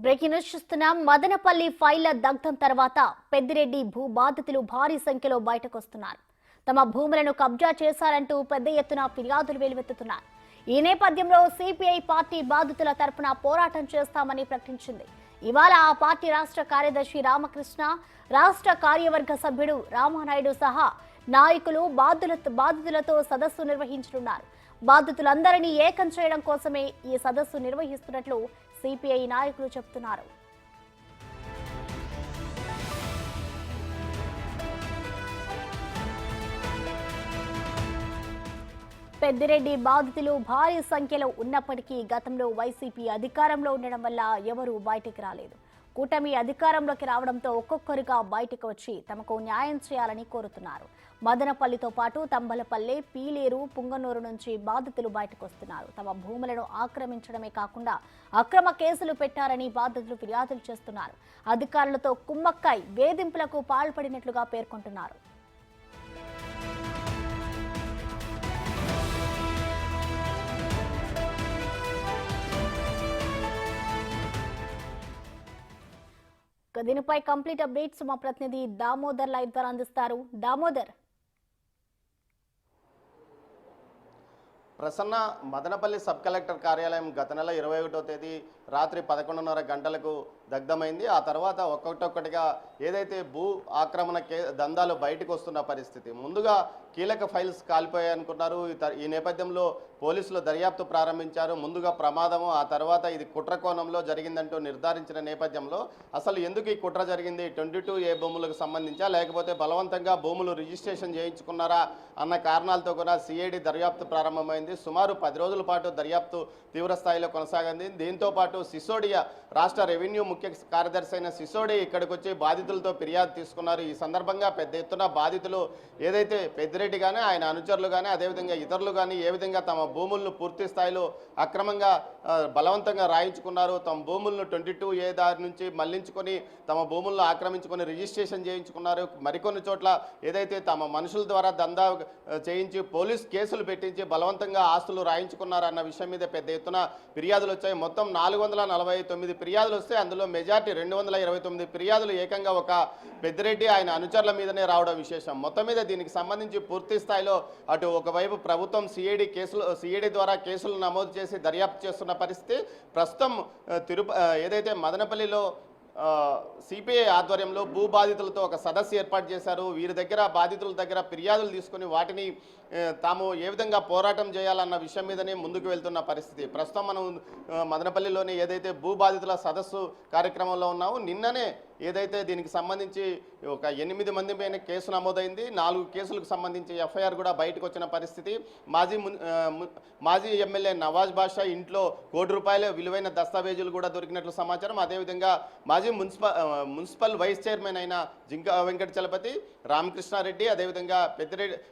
Breaking news చూస్తున్నాం. మదనపల్లి ఫైళ్ల దగ్ధం తర్వాత పెద్దిరెడ్డి భూ బాధితులు భారీ సంఖ్యలో బయటకొస్తున్నారు. తమ భూములను కబ్జా చేశారంటూ పెద్ద ఎత్తున ఫిర్యాదులు వెలువెత్తుతున్నారు. ఈ నేపథ్యంలో సిపిఐ పార్టీ బాధితుల తరపున పోరాటం చేస్తామని ప్రకటించింది. ఇవాళ ఆ పార్టీ రాష్ట్ర కార్యదర్శి రామకృష్ణ, రాష్ట్ర కార్యవర్గ సభ్యుడు రామానాయుడు సహా నాయకులు బాధితులతో సదస్సు నిర్వహించనున్నారు. బాధితులందరినీ ఏకం చేయడం కోసమే ఈ సదస్సు నిర్వహిస్తున్నట్లు సిపిఐ నాయకులు చెబుతున్నారు. పెద్దిరెడ్డి బాధితులు భారీ సంఖ్యలో ఉన్నప్పటికీ గతంలో వైసీపీ అధికారంలో ఉండడం వల్ల ఎవరూ బయటికి రాలేదు. కూటమి అధికారంలోకి రావడంతో ఒక్కొక్కరుగా బయటకు వచ్చి తమకు న్యాయం చేయాలని కోరుతున్నారు. మదనపల్లితో పాటు తంబలపల్లె, పీలేరు, పుంగనూరు నుంచి బాధితులు బయటకు వస్తున్నారు. తమ భూములను ఆక్రమించడమే కాకుండా అక్రమ కేసులు పెట్టారని బాధితులు ఫిర్యాదులు చేస్తున్నారు. అధికారులతో కుమ్మక్కై వేధింపులకు పాల్పడినట్లుగా పేర్కొంటున్నారు. దీనిపై కంప్లీట్ అప్డేట్స్ మా ప్రతినిధి దామోదర్ లైవ్ ద్వారా అందిస్తారు. దామోదర్. ప్రసన్న, మదనపల్లి సబ్ కలెక్టర్ కార్యాలయం గత నెల 21వ తేదీ రాత్రి 11:30 గంటలకు దగ్ధమైంది. ఆ తర్వాత ఒక్కొక్కటిగా ఏదైతే భూ ఆక్రమణ దందాలు బయటకు వస్తున్న పరిస్థితి. ముందుగా కీలక ఫైల్స్ కాలిపోయాయనుకున్నారు. ఈ నేపథ్యంలో పోలీసులు దర్యాప్తు ప్రారంభించారు. ముందుగా ప్రమాదము, ఆ తర్వాత ఇది కుట్ర కోణంలో జరిగిందంటూ నిర్ధారించిన నేపథ్యంలో అసలు ఎందుకు ఈ కుట్ర జరిగింది, 22A భూములకు సంబంధించా లేకపోతే బలవంతంగా భూములు రిజిస్ట్రేషన్ చేయించుకున్నారా అన్న కారణాలతో కూడా సిఐడి దర్యాప్తు ప్రారంభమైంది. సుమారు 10 రోజుల పాటు దర్యాప్తు తీవ్రస్థాయిలో కొనసాగింది. దీంతో పాటు సిసోడియా రాష్ట్ర రెవెన్యూ ముఖ్య కార్యదర్శి అయిన సిసోడి ఇక్కడికి వచ్చి బాధితులతో ఫిర్యాదు తీసుకున్నారు. ఈ సందర్భంగా పెద్ద ఎత్తున బాధితులు ఏదైతే పెద్దిరెడ్డి కానీ ఆయన అనుచరులు కానీ అదేవిధంగా ఇతరులు కానీ ఏ విధంగా తమ భూములను పూర్తి స్థాయిలో అక్రమంగా బలవంతంగా రాయించుకున్నారు, తమ భూములను 22A దారి నుంచి మళ్లించుకొని తమ భూములను ఆక్రమించుకొని రిజిస్ట్రేషన్ చేయించుకున్నారు. మరికొన్ని చోట్ల ఏదైతే తమ మనుషుల ద్వారా దందా చేయించి పోలీస్ కేసులు పెట్టించి బలవంతంగా ఆస్తులు రాయించుకున్నారు అన్న విషయం మీద పెద్ద ఎత్తున ఫిర్యాదులు వచ్చాయి. మొత్తం 449 ఫిర్యాదులు వస్తే అందులో మెజార్టీ 229 ఫిర్యాదులు ఏకంగా ఒక పెద్దిరెడ్డి ఆయన అనుచరుల మీదనే రావడం విశేషం. మొత్తం మీద దీనికి సంబంధించి పూర్తి స్థాయిలో అటు ఒకవైపు ప్రభుత్వం సిఐడి ద్వారా కేసులు నమోదు చేసి దర్యాప్తు చేస్తున్న పరిస్థితి. ప్రస్తుతం ఏదైతే మదనపల్లిలో సిపిఐ ఆధ్వర్యంలో భూ బాధితులతో ఒక సదస్సు ఏర్పాటు చేశారు. వీరి దగ్గర బాధితుల దగ్గర ఫిర్యాదులు తీసుకుని వాటిని తాము ఏ విధంగా పోరాటం చేయాలన్న విషయం మీదనే ముందుకు వెళ్తున్న పరిస్థితి. ప్రస్తుతం మనం మదనపల్లిలోని ఏదైతే భూ బాధితుల సదస్సు కార్యక్రమంలో ఉన్నామో నిన్ననే ఏదైతే దీనికి సంబంధించి ఒక 8 మంది పైన కేసు నమోదైంది. 4 కేసులకు సంబంధించి ఎఫ్ఐఆర్ కూడా బయటకు వచ్చిన పరిస్థితి. మాజీ ఎమ్మెల్యే నవాజ్ బాషా ఇంట్లో ₹1 విలువైన దస్తావేజులు కూడా దొరికినట్లు సమాచారం. అదేవిధంగా మాజీ మున్సిపల్ వైస్ చైర్మన్ అయిన జింకా వెంకట చలపతి, రామకృష్ణారెడ్డి, అదేవిధంగా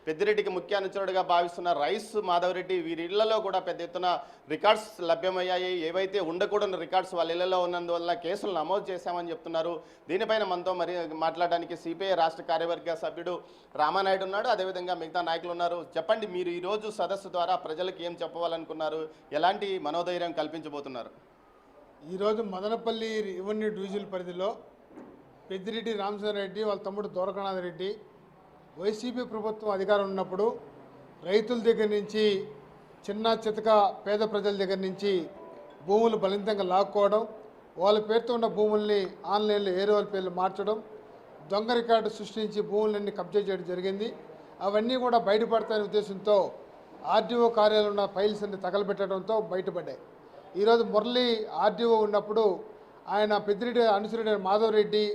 పెద్దిరెడ్డికి ముఖ్య అనుచరుడుగా భావిస్తున్న రైస్ మాధవరెడ్డి వీరి ఇళ్లలో కూడా పెద్ద ఎత్తున రికార్డ్స్ లభ్యమయ్యాయి. ఏవైతే ఉండకూడని రికార్డ్స్ వాళ్ళ ఇళ్లలో ఉన్నందువల్ల కేసులు నమోదు చేశామని చెప్తున్నారు. దీనిపైన మనతో మరి మాట్లాడడానికి సిపిఐ రాష్ట్ర కార్యవర్గ సభ్యుడు రామానాయుడు ఉన్నాడు, అదేవిధంగా మిగతా నాయకులు ఉన్నారు. చెప్పండి, మీరు ఈరోజు సదస్సు ద్వారా ప్రజలకు ఏం చెప్పవాలనుకున్నారు, ఎలాంటి మనోధైర్యం కల్పించబోతున్నారు? ఈరోజు మదనపల్లి రెవెన్యూ డివిజన్ పరిధిలో పెద్దిరెడ్డి రామచంద్రారెడ్డి వాళ్ళ తమ్ముడు దొరకనాథరెడ్డి వైసీపీ ప్రభుత్వం అధికారం ఉన్నప్పుడు రైతుల దగ్గర నుంచి చిన్న చితక పేద ప్రజల దగ్గర నుంచి భూములు బలింతంగా లాక్కోవడం, వాళ్ళ పేరుతో ఉన్న భూముల్ని ఆన్లైన్లో ఏరే వాళ్ళ పేర్లు మార్చడం, దొంగ రికార్డు సృష్టించి భూములన్నీ కబ్జా చేయడం జరిగింది. అవన్నీ కూడా బయటపడతాయనే ఉద్దేశంతో ఆర్డీఓ కార్యాలయంలో ఉన్న ఫైల్స్ అన్ని తగలబెట్టడంతో బయటపడ్డాయి. ఈరోజు మురళి ఆర్డీఓ ఉన్నప్పుడు ఆయన పెద్దిరెడ్డి అనుసరుడైన మాధవరెడ్డి